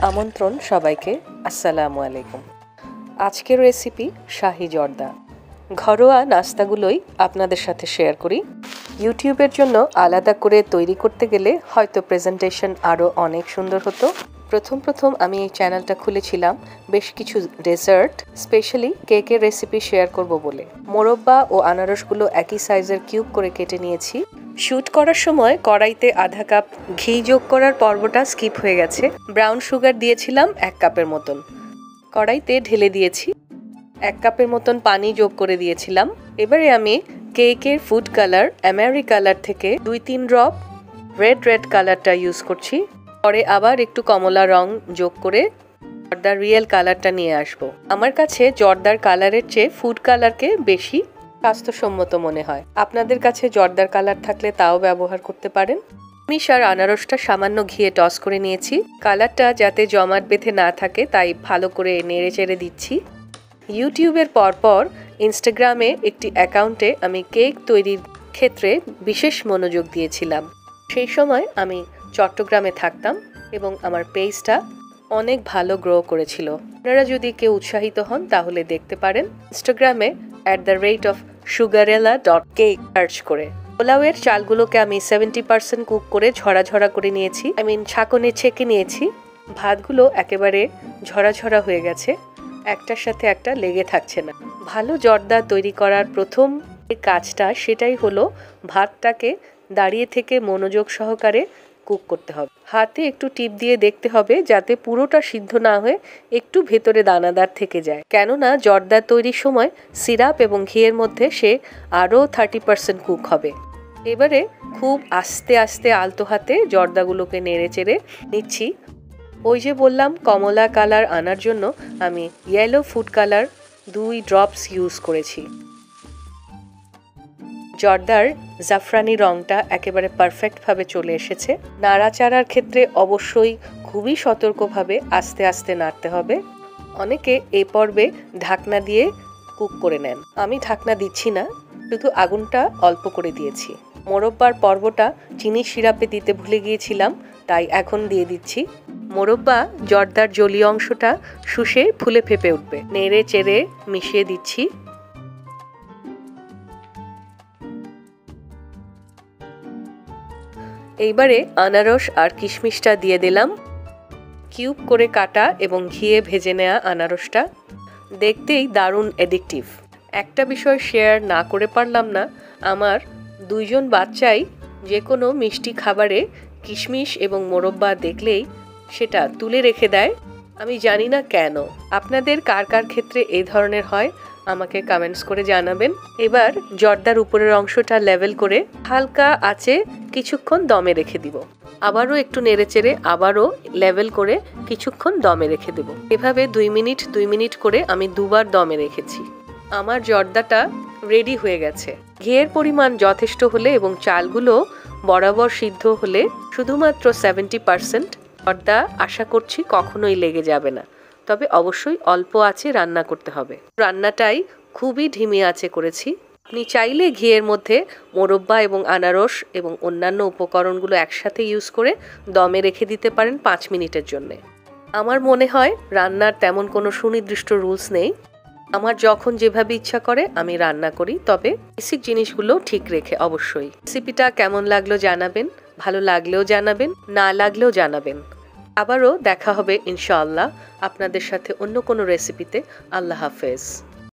আমন্ত্রণ সবাইকে। আসসালামু আলাইকুম। আজকের রেসিপি শাহি জর্দা। ঘরোয়া নাস্তাগুলোই আপনাদের সাথে শেয়ার করি। ইউটিউবের জন্য আলাদা করে তৈরি করতে গেলে হয়তো প্রেজেন্টেশন আরও অনেক সুন্দর হতো। প্রথম আমি এই চ্যানেলটা খুলেছিলাম বেশ কিছু ডেজার্ট, স্পেশালি কেকের রেসিপি শেয়ার করব বলে। মোরব্বা ও আনারসগুলো একই সাইজের কিউব করে কেটে নিয়েছি। শ্যুট করার সময় কড়াইতে আধা কাপ ঘি যোগ করার পর্বটা স্কিপ হয়ে গেছে। ব্রাউন সুগার দিয়েছিলাম 1 কাপের মতন। কড়াইতে ঢেলে দিয়েছি। 1 কাপের মতন পানি যোগ করে দিয়েছিলাম। এবারে আমি কেকের ফুড কালার অ্যামেরি কালার থেকে 2-3 ড্রপ রেড কালারটা ইউজ করছি। পরে আবার একটু কমলা রং যোগ করে জর্দার রিয়েল কালারটা নিয়ে আসব। আমার কাছে জর্দার কালারের চেয়ে ফুড কালারকে বেশি স্বাস্থ্যসম্মত মনে হয়। আপনাদের কাছে জর্দার কালার থাকলে তাও ব্যবহার করতে পারেন। কিশমিশ আর আনারসটা সামান্য ঘিয়ে টস করে নিয়েছি। কালারটা যাতে জমাট বেঁধে না থাকে তাই ভালো করে নেড়ে চেড়ে দিচ্ছি। ইউটিউবের পরপর ইনস্টাগ্রামে একটি অ্যাকাউন্টে আমি কেক তৈরির ক্ষেত্রে বিশেষ মনোযোগ দিয়েছিলাম। সেই সময় আমি চট্টগ্রামে থাকতাম এবং আমার পেজটা অনেক ভালো গ্রো করেছিল। আপনারা যদি কেউ উৎসাহিত হন তাহলে দেখতে পারেন ইনস্টাগ্রামে @sugarella.cake সার্চ করে। পোলাওয়ের চালগুলোকে আমি 70% কুক করে ঝরা করে নিয়েছি। ছাঁকনে ছেঁকে নিয়েছি। ভাতগুলো একেবারে ঝরা হয়ে গেছে, একটার সাথে একটা লেগে থাকছে না। ভালো জর্দা তৈরি করার প্রথম কাজটা সেটাই হলো ভাতটাকে দাঁড়িয়ে থেকে মনোযোগ সহকারে কুক করতে হবে। হাতে একটু টিপ দিয়ে দেখতে হবে যাতে পুরোটা সিদ্ধ না হয়ে একটু ভেতরে দানাদার থেকে যায়, কেননা জর্দা তৈরির সময় সিরাপ এবং ঘিয়ের মধ্যে সে আরও 30% কুক হবে। এবারে খুব আস্তে আস্তে আলতো হাতে জর্দাগুলোকে নেড়ে চেড়ে নিচ্ছি। ওই যে বললাম কমলা কালার আনার জন্য আমি yellow food colour 2 drops use করেছি। জর্দার জাফরানি রংটা একেবারে পারফেক্টভাবে চলে এসেছে। নাড়াচাড়ার ক্ষেত্রে অবশ্যই খুবই সতর্কভাবে আস্তে আস্তে নাড়তে হবে। অনেকে এই পর্বে ঢাকনা দিয়ে কুক করে নেন, আমি ঢাকনা দিচ্ছি না, শুধু আগুনটা অল্প করে দিয়েছি। মোরব্বার পর্বটা চিনি সিরাপে দিতে ভুলে গিয়েছিলাম, তাই এখন দিয়ে দিচ্ছি। মোরব্বা জর্দার জলীয় অংশটা শুষে ফুলে ফেপে উঠবে। নেড়ে চেড়ে মিশিয়ে দিচ্ছি। এইবারে আনারস আর কিশমিশটা দিয়ে দিলাম। কিউব করে কাটা এবং ঘিয়ে ভেজে নেওয়া আনারসটা দেখতেই দারুণ অ্যাডিকটিভ। একটা বিষয় শেয়ার না করে পারলাম না, আমার 2 বাচ্চাই যে কোনো মিষ্টি খাবারে কিশমিশ এবং মোরব্বা দেখলেই সেটা তুলে রেখে দেয়। আমি জানি না কেন। আপনাদের কার ক্ষেত্রে এই ধরনের হয় আমাকে কমেন্টস করে জানাবেন। এবার জর্দার উপরের অংশটা লেভেল করে হালকা আঁচে কিছুক্ষণ দমে রেখে দিব। আবারও একটু নেড়েচেড়ে আবারও লেভেল করে কিছুক্ষণ দমে রেখে দেব। এভাবে 2 মিনিট করে আমি 2বার দমে রেখেছি। আমার জর্দাটা রেডি হয়ে গেছে। ঘিয়ের পরিমাণ যথেষ্ট হলে এবং চালগুলো বরাবর সিদ্ধ হলে শুধুমাত্র 70% জর্দা আশা করছি কখনোই লেগে যাবে না। তবে অবশ্যই অল্প আঁচে রান্না করতে হবে। রান্নাটাই খুবই ধিমি আঁচে করেছি। আপনি চাইলে ঘিয়ের মধ্যে মোরব্বা এবং আনারস এবং অন্যান্য উপকরণগুলো একসাথে ইউজ করে দমে রেখে দিতে পারেন 5 মিনিটের জন্য। আমার মনে হয় রান্নার তেমন কোনো সুনির্দিষ্ট রুলস নেই। আমার যখন যেভাবে ইচ্ছা করে আমি রান্না করি, তবে বেসিক জিনিসগুলো ঠিক রেখে অবশ্যই। রেসিপিটা কেমন লাগলো জানাবেন, ভালো লাগলেও জানাবেন, না লাগলেও জানাবেন। আবারও দেখা হবে ইনশাআল্লাহ আপনাদের সাথে অন্য কোনো রেসিপিতে। আল্লাহ হাফেজ।